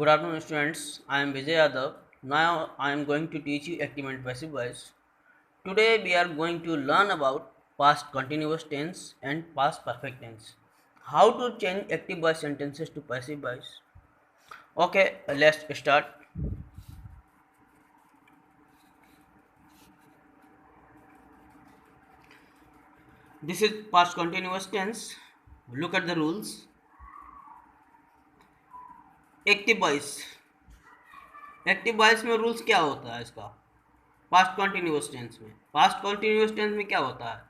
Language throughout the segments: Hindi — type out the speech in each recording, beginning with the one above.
Good afternoon, students. I am Vijay Yadav. Now I am going to teach you active and passive voice. Today we are going to learn about past continuous tense and past perfect tense. How to change active voice sentences to passive voice. Okay, let's start. This is past continuous tense. Look at the rules. Active voice में रूल्स क्या होता है इसका? पास्ट कंटिन्यूअस टेंस में क्या होता है?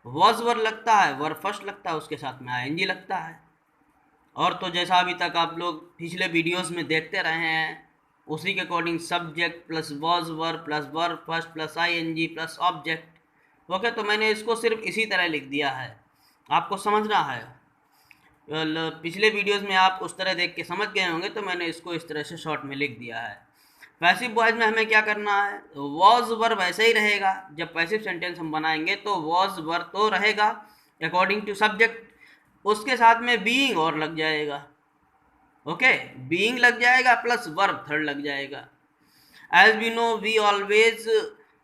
वॉज वर लगता है, वर फर्स्ट लगता है, उसके साथ में आईएनजी लगता है। और तो जैसा अभी तक आप लोग पिछले वीडियोस में देखते रहे हैं उसी के according subject plus was were plus verb first plus ING plus object. Okay, तो मैंने इसको सिर्फ इसी तरह लिख दिया है, आपको समझना है। पिछले वीडियोस में आप उस तरह देख के समझ गए होंगे, तो मैंने इसको इस तरह से शॉर्ट में लिख दिया है। पैसिव वॉइस में हमें क्या करना है? वॉज वर वैसे ही रहेगा। जब पैसिव सेंटेंस हम बनाएंगे तो वॉज वर तो रहेगा अकॉर्डिंग टू सब्जेक्ट, उसके साथ में बीइंग और लग जाएगा। ओके, बीइंग लग जाएगा प्लस वर्ब थर्ड लग जाएगा। As we know we always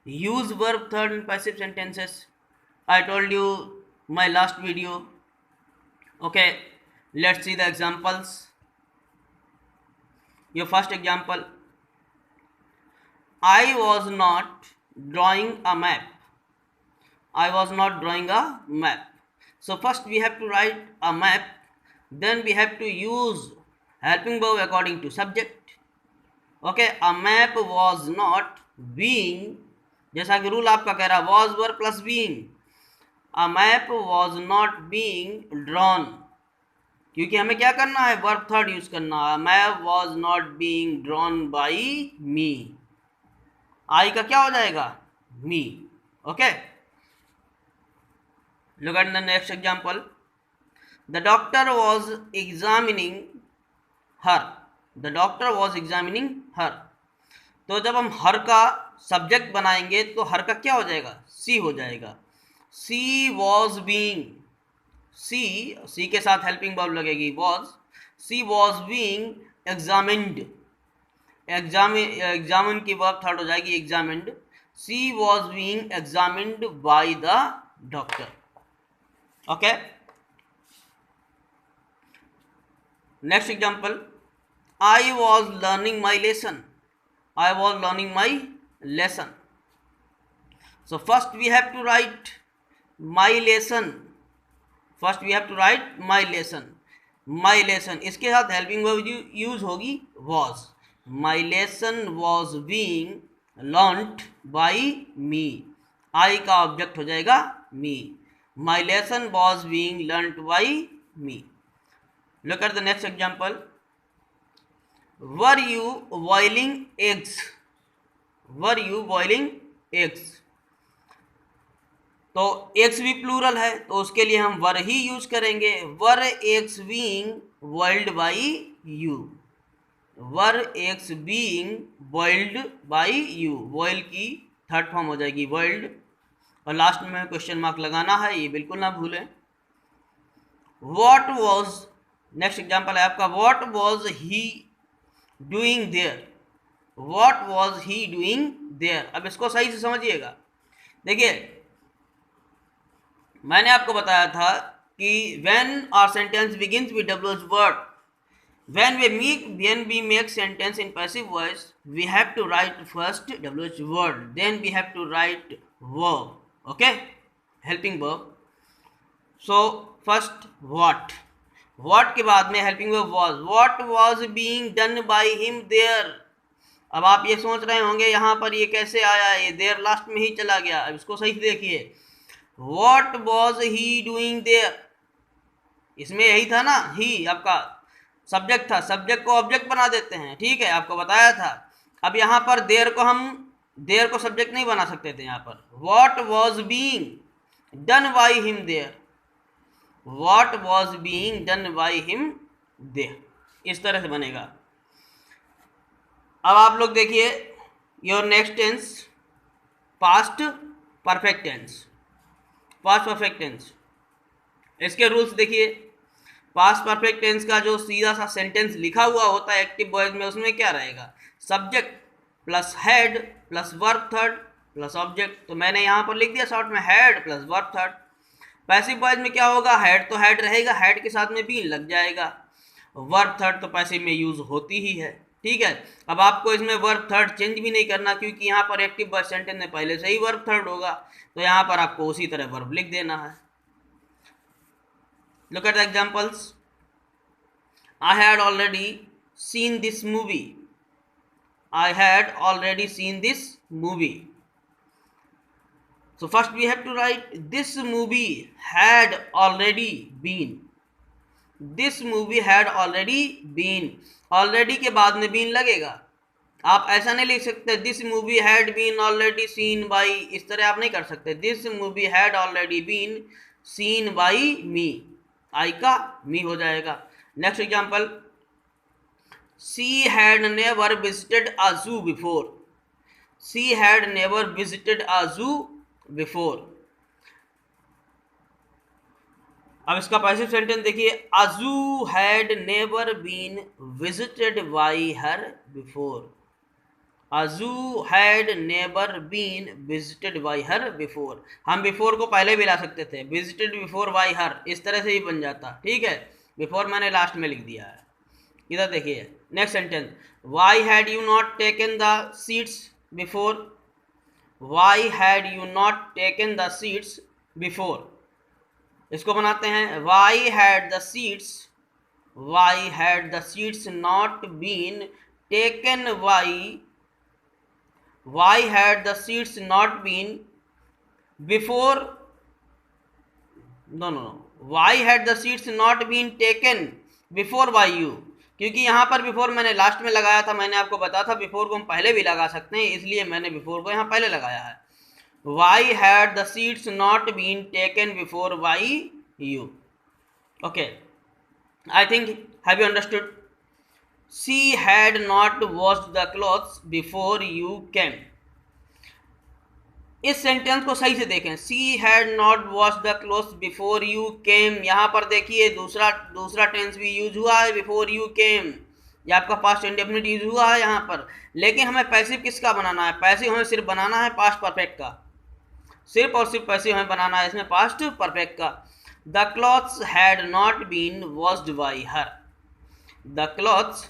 use verb third in passive sentences. I told you my last video. Okay, let's see the examples. Your first example, I was not drawing a map. I was not drawing a map. So first we have to write a map, then we have to use helping verb according to subject. Okay, a map was not being, जैसा कि रूल आपका कह रहा है was were plus being, a map was not being drawn, क्योंकि हमें क्या करना है? वर्ब थर्ड यूज करना है। Map was not being drawn by me, I का क्या हो जाएगा? Me. Okay, look at the next example, the doctor was examining her. The doctor was examining her. तो जब हम हर का सब्जेक्ट बनाएंगे तो हर का क्या हो जाएगा? सी हो जाएगा। सी वॉज बीइंग, सी के साथ हेल्पिंग वर्ब लगेगी was. She was being examined, examine की वर्ब थर्ड हो जाएगी examined. She was being examined by the doctor. Okay, next example, I was learning my lesson. I was learning my lesson. So first we have to write my lesson. First we have to write my lesson. My lesson, इसके साथ हेल्पिंग वर्ब यूज होगी was. My lesson was being learned by me, I का ऑब्जेक्ट हो जाएगा me. My lesson was being learned by me. Look at the next example, were you boiling eggs. Were you boiling eggs, तो एग्स भी प्लूरल है तो उसके लिए हम वर ही यूज करेंगे। Were eggs being boiled by you. Were eggs being boiled by you, boil की थर्ड फॉर्म हो जाएगी बॉइल्ड, और लास्ट में क्वेश्चन मार्क लगाना है, ये बिल्कुल ना भूलें। व्हाट वॉज, नेक्स्ट एग्जांपल है आपका, what was he doing there. What was he doing there. अब इसको सही से समझिएगा। देखिए, मैंने आपको बताया था कि when our sentence begins with WH word, when we make sentence in passive voice, we have to write first WH word, then we have to write verb. Okay, helping verb. So first what के बाद में helping verb was. What was being done by him there. अब आप ये सोच रहे होंगे यहाँ पर ये कैसे आया, ये there लास्ट में ही चला गया। अब इसको सही से देखिए, What was he doing there? इसमें यही था ना, ही आपका सब्जेक्ट था, सब्जेक्ट को ऑब्जेक्ट बना देते हैं, ठीक है, आपको बताया था। अब यहाँ पर देर को सब्जेक्ट नहीं बना सकते थे यहाँ पर। What was being done by him there. What was being done by him there, इस तरह से बनेगा। अब आप लोग देखिए your next tense, past perfect tense. Past perfect tense, इसके रूल्स देखिए। पास्ट परफेक्ट टेंस का जो सीधा सा सेंटेंस लिखा हुआ होता है एक्टिव वॉइस में, उसमें क्या रहेगा, subject plus head plus verb third plus object. तो मैंने यहाँ पर लिख दिया शॉर्ट में head plus verb third. Passive voice में क्या होगा, हेड तो हेड रहेगा, हेड के साथ में बीन लग जाएगा, वर्ब थर्ड तो पैसिव में यूज होती ही है। ठीक है, अब आपको इसमें वर्ब थर्ड चेंज भी नहीं करना, क्योंकि यहाँ पर एक्टिव वॉइस सेंटेंस में पहले से ही वर्ब थर्ड होगा, तो यहाँ पर आपको उसी तरह वर्ब लिख देना है। Look at the examples. I had already seen this movie. I had already seen this movie. So first we have to write this movie had already been. This movie had already been. Already के बाद में been लगेगा। आप ऐसा नहीं लिख सकते this movie had been already seen by, इस तरह आप नहीं कर सकते। This movie had already been seen by me. आई का मी हो जाएगा। Next example, she had never visited a zoo before. She had never visited a zoo before. अब इसका पैसिव सेंटेंस देखिए, a zoo had never been visited by her before. A zoo had never been visited by her before. हम बिफोर को पहले भी ला सकते थे, विजिटेड बिफोर बाई हर, इस तरह से ही बन जाता। ठीक है, बिफोर मैंने लास्ट में लिख दिया है। इधर देखिए next sentence, why had you not taken the seats before. Why had you not taken the seats before. इसको बनाते हैं, why had the seats, why had the seats not been taken by, why had the seats not been before, no, why had the seats not been taken before by you, क्योंकि यहाँ पर बिफोर मैंने लास्ट में लगाया था। मैंने आपको बताया था बिफोर को हम पहले भी लगा सकते हैं, इसलिए मैंने बिफोर को यहाँ पहले लगाया है। why had the seats not been taken before by you. Okay, I think have you understood. She had not washed the clothes before you came. इस सेंटेंस को सही से देखें, she had not wash the clothes before you केम। यहाँ पर देखिए दूसरा टेंस भी यूज हुआ है, बिफोर यू केम, ये आपका पास्ट इंडेफिनिट यूज हुआ है यहाँ पर। लेकिन हमें पैसिव किसका बनाना है, पैसिव हमें सिर्फ बनाना है पास्ट परफेक्ट का, सिर्फ और सिर्फ पैसिव हमें बनाना है इसमें पास्ट परफेक्ट का। The clothes had not been washed by her. The clothes,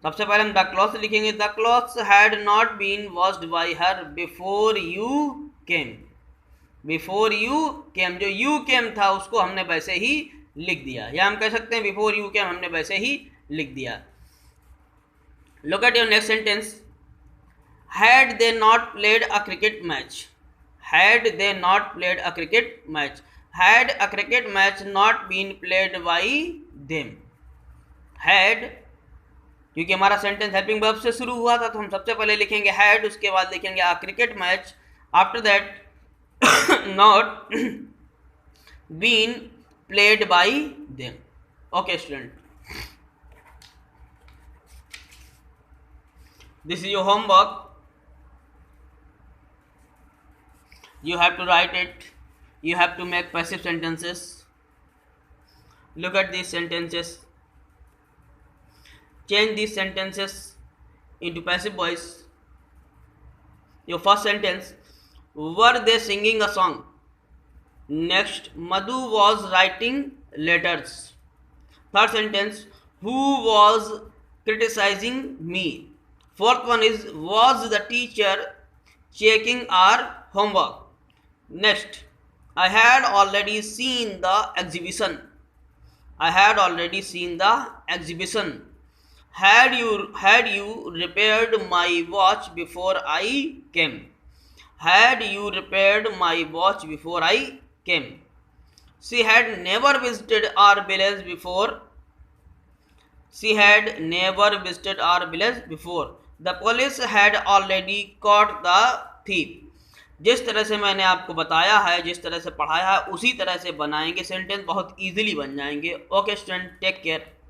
सबसे पहले हम द क्लॉथ्स लिखेंगे, the clothes had not been washed by her before you came. Before you came, जो यू केम था उसको हमने वैसे ही लिख दिया, या हम कह सकते हैं बिफोर यू केम हमने वैसे ही लिख दिया। Look at your next sentence, had they not played a cricket match. Had they not played a cricket match. Had a cricket match not been played by them. Had, क्योंकि हमारा सेंटेंस हेल्पिंग वर्ब से शुरू हुआ था, तो हम सबसे पहले लिखेंगे हैड, उसके बाद लिखेंगे a cricket match, after that not been played by them. Okay student, this is your homework, you have to write it, you have to make passive sentences. Look at these sentences, change these sentences into passive voice. Your first sentence, were they singing a song? Next, Madhu was writing letters. Third sentence, who was criticizing me? Fourth one is, was the teacher checking our homework? Next, I had already seen the exhibition. I had already seen the exhibition. Had you repaired my watch before I came? Had you repaired my watch before I came? She had never visited our village before. She had never visited our village before. The police had already caught the thief. जिस तरह से मैंने आपको बताया है, जिस तरह से पढ़ाया है, उसी तरह से बनाएंगे, सेंटेंस बहुत इजीली बन जाएंगे। Okay student, take care.